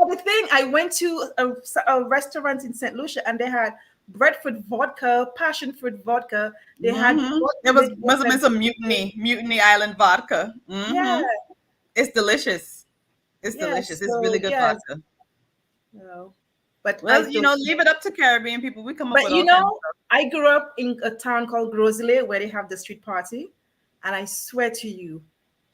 other thing. I went to a restaurant in St. Lucia and they had breadfruit vodka, passion fruit vodka. They had There vodka must have been some Mutiny Island vodka. yeah, It's delicious. It's delicious. yes. It's So really good yes, vodka. no, but I Well, don't. leave it up to Caribbean people. We come up But with all kinds of stuff. I grew up in a town called Grosley where they have the street party, and I swear to you,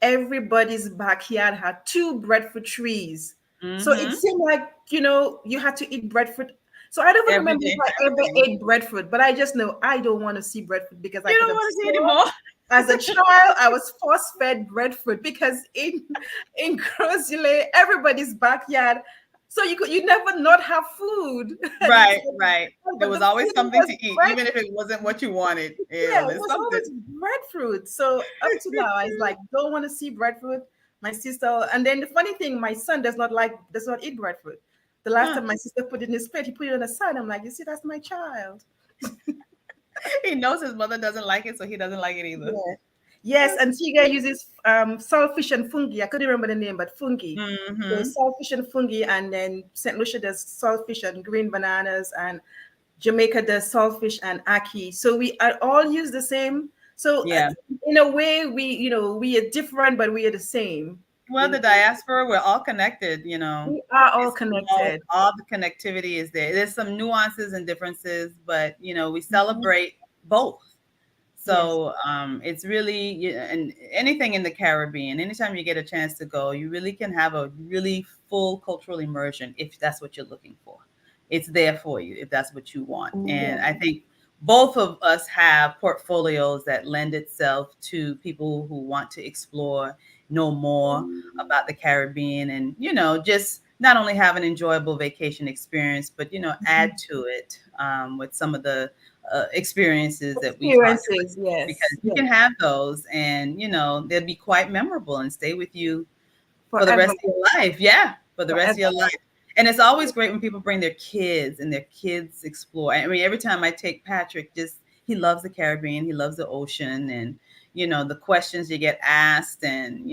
everybody's backyard had two breadfruit trees. So it Mm-hmm. seemed like you had to eat breadfruit. So I don't even Every remember day if for I ever everything. ate breadfruit, but I just know I don't want to see breadfruit because I You could don't have want to see sworn anymore. As a child, I was force fed breadfruit because in Crozule, everybody's backyard, so you never not have food. And it's Right, right. There but was the always food something was to eat, bread. even if it wasn't what you wanted. Yeah, it There's was something. always breadfruit. So up to now, I was like, don't want to see breadfruit. My sister, and then the funny thing, my son does not eat breadfruit. The last Huh. time my sister put it in his plate, he put it on the side. I'm like, you see, that's my child. He knows his mother doesn't like it, so he doesn't like it either. Yeah. Yes, Antigua uses saltfish and fungi. I couldn't remember the name, but fungi. So Mm-hmm. saltfish and fungi, and then St. Lucia does saltfish and green bananas, and Jamaica does saltfish and ackee. So we are all use the same. So Yeah. in a way, we are different, but we are the same. Well, You the know, diaspora, we're all connected, we are all It's all, connected. all the connectivity is there. There's some nuances and differences, but we Mhm. celebrate both. Yes. So it's really, and anything in the Caribbean, anytime you get a chance to go, you really can have a really full cultural immersion if that's what you're looking for. It's there for you if that's what you want. And Yeah. I think both of us have portfolios that lend itself to people who want to explore, know more about the Caribbean, and just not only have an enjoyable vacation experience, but Mhm. add to it with some of the experiences that we talked about, Experiences, yes, because you yes, can have those and they'll be quite memorable and stay with you for the forever, rest of your life. Yeah, for the rest of forever. your life. And it's always great when people bring their kids and their kids explore. I mean, every time I take Patrick, just he loves the Caribbean, he loves the ocean, and the questions you get asked, and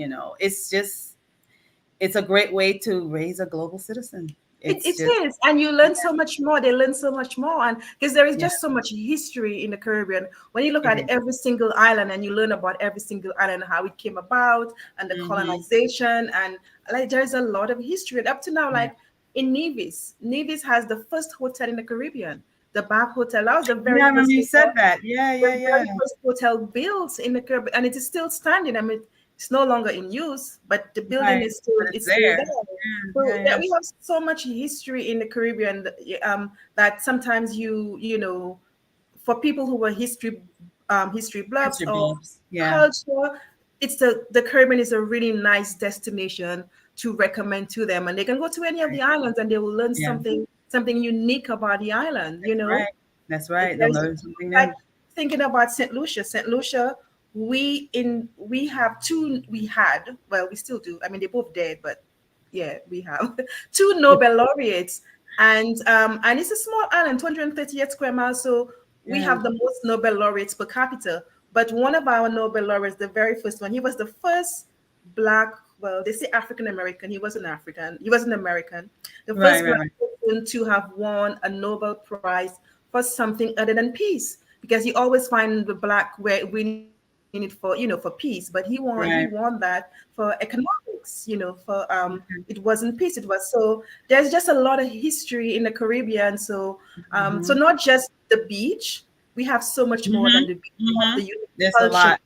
it's a great way to raise a global citizen. It It's just is, and you learn so much more. They learn so much more, and because there is yeah, just so much history in the Caribbean. When you look it at is. every single island and you learn about every single island, how it came about, and the Hmm. colonization, and like there's a lot of history. And up to now, Yeah. like in Nevis has the first hotel in the Caribbean, the Bath Hotel. That was the Yeah, very I remember first you said hotel, that. Yeah, the yeah, yeah. very first hotel built in the Caribbean, and it is still standing. I mean, it's no longer in use, but the building Right. is still But it's it's still there. there. Yeah, So yeah, that yeah. we have so much history in the Caribbean, that sometimes for people who were history buffs History or buffs. Yeah. culture, it's the Caribbean is a really nice destination to recommend to them, and they can go to any of Right. the islands and they will learn Yeah. something unique about the island. That's right. That's right. They'll There's learn something like new. thinking about St. Lucia. St. Lucia, we have two. We had, well, we still do. I mean, they're both dead, but yeah, we have two Nobel laureates, and it's a small island, 238 square miles. So we Yeah. have the most Nobel laureates per capita. But one of our Nobel laureates, the very first one, he was the first black. Well, they say African American. He wasn't African. He was an American. The Right, first right, black right. person to have won a Nobel Prize for something other than peace, because you always find the black where winning it for for peace, but he won Right. that for economics, for it Okay. wasn't peace, it was. So there's just a lot of history in the Caribbean. So so Mm-hmm. not just the beach, we have so much more Mm-hmm. than the beach. We have Mm-hmm. the unique There's a culture, lot.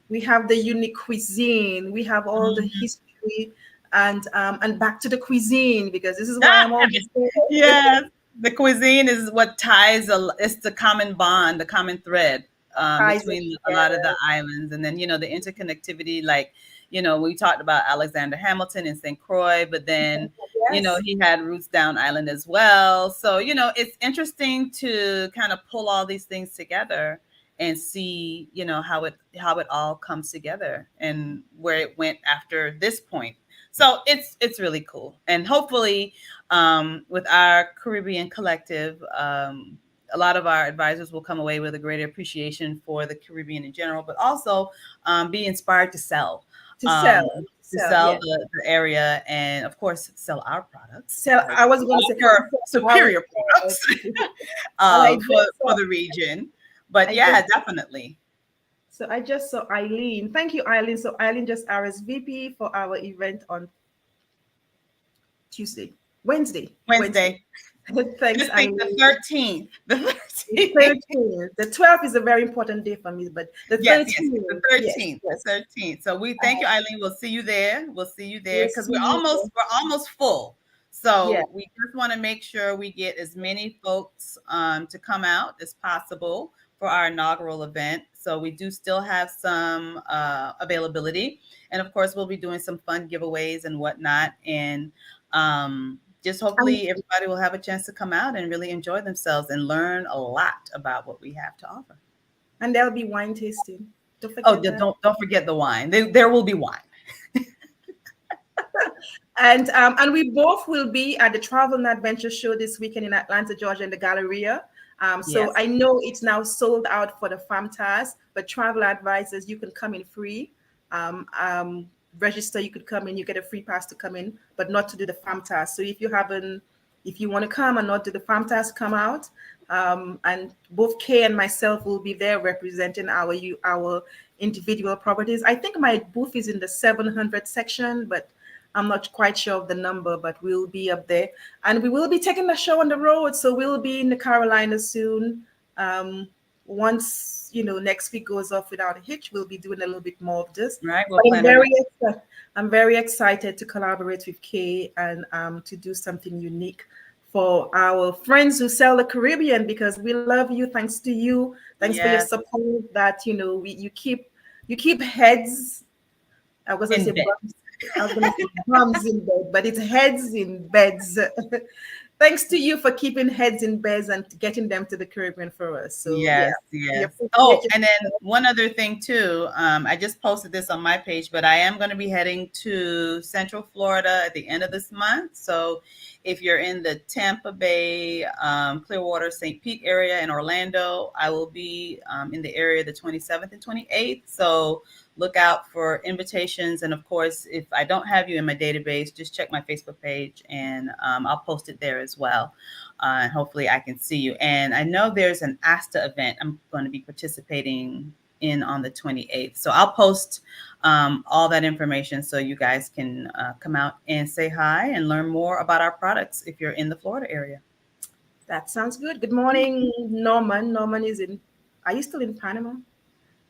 we have the unique cuisine, we have all the Mm-hmm. history, and back to the cuisine, because this is why Ah, I'm always yes. The cuisine is what ties it's the common bond, the common thread ties us between a lot of the together. islands. And then, the interconnectivity, like, we talked about Alexander Hamilton and St. Croix, but then, Yes. he had roots down island as well. So, it's interesting to kind of pull all these things together and see, how it all comes together and where it went after this point. So it's really cool. And hopefully, with our Caribbean collective, a lot of our advisors will come away with a greater appreciation for the Caribbean in general, but also be inspired to sell, To um, sell, to yeah. sell the area, and of course sell our products Sell, because I was we going to say, offer our superior products and I for just saw, for the region. But I yeah, just, definitely. so I just saw Eileen. Thank you, Eileen. So Eileen just RSVP for our event on Tuesday, Wednesday. Wednesday. Thanks, Just think the Eileen. 13th. The The 13th. 13th. The 12th is a very important day for me, but the Yes, yes, 13th, the yes, 13th, the yes. 13th. So we thank you, Eileen. We'll see you there. We'll see you there We'll because see we're you. almost full. Yeah. So we just want to make sure we get as many folks to come out as possible for our inaugural event. So we do still have some availability. And of course, we'll be doing some fun giveaways and whatnot. And just And, hopefully everybody will have a chance to come out and really enjoy themselves and learn a lot about what we have to offer. and there'll be wine tasting. Don't Oh, forget that. don't forget the wine. There will be wine. And we both will be at the Travel and Adventure Show this weekend in Atlanta, Georgia, in the Galleria. So Yes. I know it's now sold out for the FAMTAS, but travel advisors, you can come in free. Um, um, Register, you could come in, you get a free pass to come in, but not to do the FAMTAS. So if you want to come and not do the FAMTAS, come out. And both Kay and myself will be there representing our individual properties. I think my booth is in the 700 section, but I'm not quite sure of the number, but we'll be up there. And we will be taking the show on the road. So we'll be in the Carolinas soon. Once, next week goes off without a hitch, we'll be doing a little bit more of this. Right. We'll But plan on I'm very excited to collaborate with Kay and to do something unique for our friends who sell the Caribbean, because we love you. Thanks to you. Thanks for your yes support that, you keep heads. I was going to in say bed. bums. I was going to say bums in bed, but it's heads in beds. Thanks to you for keeping heads in beds and getting them to the Caribbean for us. So yeah, Yes, we yes. appreciate Oh, you. and then one other thing too. I just posted this on my page, but I am going to be heading to Central Florida at the end of this month. So if you're in the Tampa Bay, Clearwater, St. Pete area in Orlando, I will be in the area the 27th and 28th. So look out for invitations. And of course, if I don't have you in my database, just check my Facebook page and I'll post it there as well. And hopefully I can see you. And I know there's an ASTA event I'm going to be participating in on the 28th. So I'll post all that information so you guys can come out and say hi and learn more about our products if you're in the Florida area. That sounds good. Good morning, Norman. Norman is in. Are you still in Panama?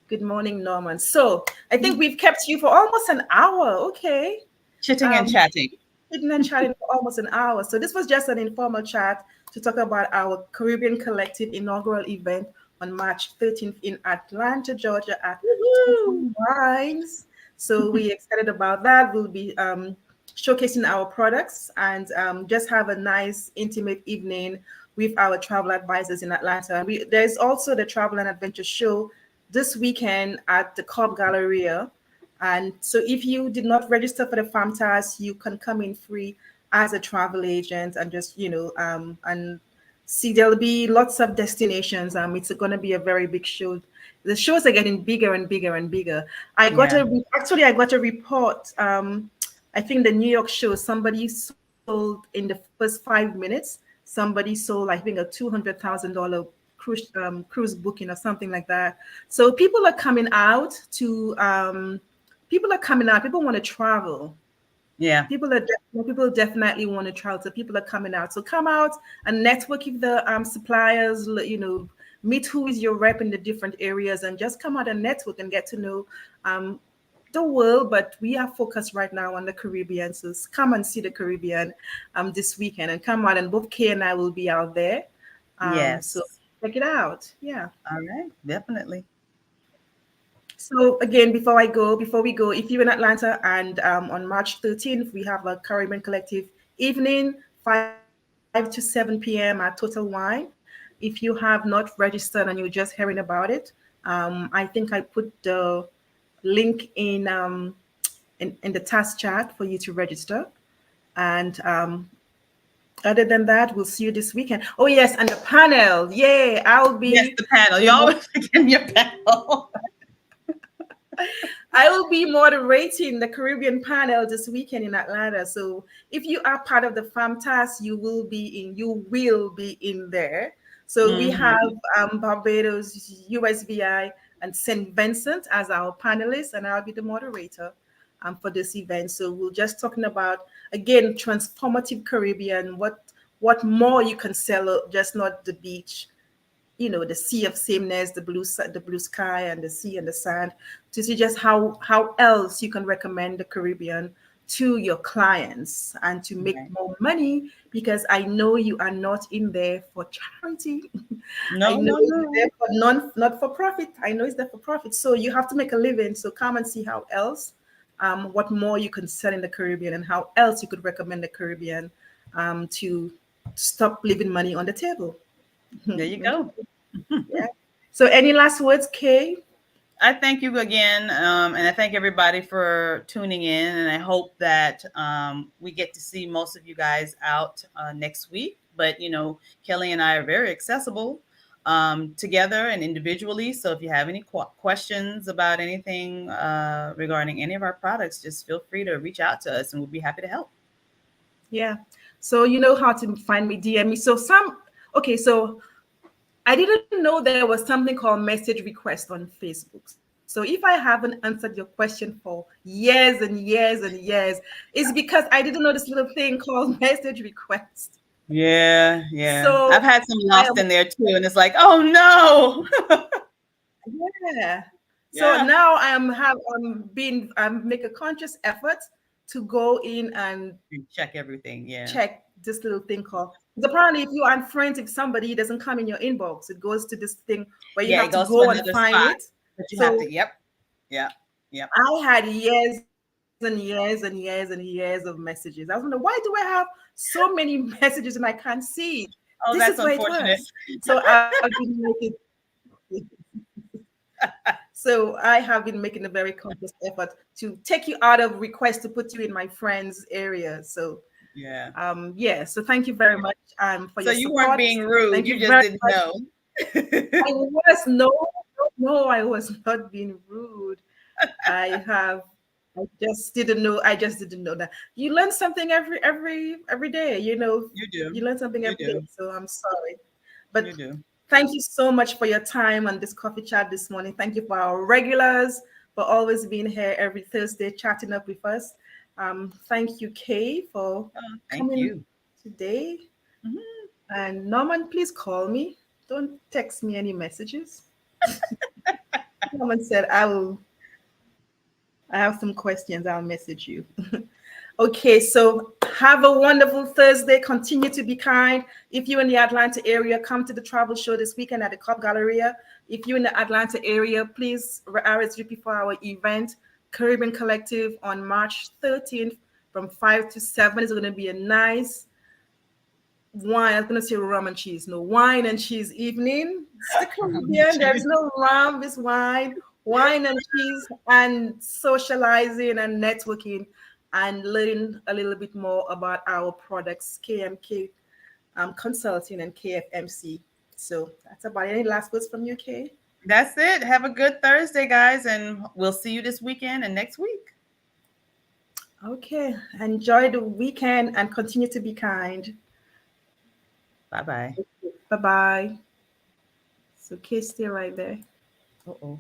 Good morning, Norman. So I think we've kept you for almost an hour. Okay. Chitting and Um, chatting. Sitting and chatting for almost an hour. So this was just an informal chat to talk about our Caribbean Collective inaugural event on March 13th in Atlanta, Georgia at Woohoo! Total Wines. So we're excited about that. We'll be showcasing our products and just have a nice, intimate evening with our travel advisors in Atlanta. And there's also the Travel and Adventure Show this weekend at the Cobb Galleria. And so if you did not register for the FAMTAS, you can come in free as a travel agent and just, and see, there'll be lots of destinations. It's going to be a very big show. The shows are getting bigger and bigger and bigger. Yeah. I got a report. I think the New York show, somebody sold in the first 5 minutes, somebody sold, I think, a $200,000 cruise booking or something like that. So people are coming out to people are coming out. People want to travel. Yeah. People definitely want to travel. So people are coming out. So come out and network with the suppliers. Meet who is your rep in the different areas, and just come out and network and get to know the world. But we are focused right now on the Caribbean. So come and see the Caribbean this weekend, and come out. And both Kay and I will be out there. So Yes. check it out. Yeah. All right. Definitely. So again, before we go, if you're in Atlanta and on March 13th, we have a Caribbean Collective evening, 5 to 7 p.m. at Total Wine. If you have not registered and you're just hearing about it, I think I put the link in the task chat for you to register. And other than that, we'll see you this weekend. Oh yes, and the panel. Yay, I'll Yes, be the panel. You always forget your panel. I will be moderating the Caribbean panel this weekend in Atlanta. So if you are part of the FAMTAS, you will be in there. So we have Mhm. Barbados, USVI, and St. Vincent as our panelists, and I'll be the moderator for this event. So we're just talking about, again, transformative Caribbean, what more you can sell, just not the beach, the sea of sameness, the blue sky and the sea and the sand, to see just how else you can recommend the Caribbean to your clients and to make Right. more money, because I know you are not in there for charity. I No, know no, it's there no. for not for profit. I know it's there for profit. So you have to make a living. So come and see how else, what more you can sell in the Caribbean, and how else you could recommend the Caribbean, to stop leaving money on the table. There you Okay. go. Yeah. So any last words, Kay? I thank you again, and I thank everybody for tuning in. And I hope that we get to see most of you guys out next week. But Kelly and I are very accessible together and individually. So if you have any questions about anything regarding any of our products, just feel free to reach out to us, and we'll be happy to help. Yeah. So you know how to find me, DM me. Okay, so I didn't know there was something called message request on Facebook. So if I haven't answered your question for years and years and years, it's because I didn't know this little thing called message request. Yeah, yeah. So I've had some I lost am, in there too, and it's like, oh no. yeah. So Yeah. now I'm make a conscious effort to go in and You check everything. Yeah. check this little thing called. Because apparently, if you unfriend somebody, it doesn't come in your inbox. It goes to this thing where you Yeah, have it to goes to go and another find spot it. that you have So to. Yep. Yep. Yep. I had years and years and years and years of messages. I was wondering, why do I have so many messages and I can't see it? This is Oh, where that's it was. unfortunate. So I've been making So I have been making a very conscious effort to take you out of request to put you in my friends area. So Yeah. yeah. So thank you very much for So your you weren't support. being rude. Thank You you just very didn't much. know. I was no, I was not being rude. I have I just didn't know that. You learn something every day, You do. you learn something You every day. do. So I'm sorry. You But do. thank you so much for your time on this coffee chat this morning. Thank you for our regulars for always being here every Thursday chatting up with us. Thank you, Kay, for Oh, thank coming you. today. Mhm. And Norman, please call me. Don't text me any messages. Norman said, I have some questions. I'll message you. Okay, so have a wonderful Thursday. Continue to be kind. If you're in the Atlanta area, come to the travel show this weekend at the Cop Galleria. If you're in the Atlanta area, please RSVP for our event, Caribbean Collective, on March 13th from 5 to 7. It's going to be a nice wine. I was going to say rum and cheese. No, wine and cheese evening. It's the Caribbean. There is no rum, it's wine and cheese, and socializing and networking and learning a little bit more about our products, KMK Consulting and KFMC. So that's about it. Any last words from you, Kay? That's it. Have a good Thursday, guys, and we'll see you this weekend and next week. Okay. Enjoy the weekend and continue to be kind. Bye bye. Bye bye. So, Kay, stay right there. Uh oh.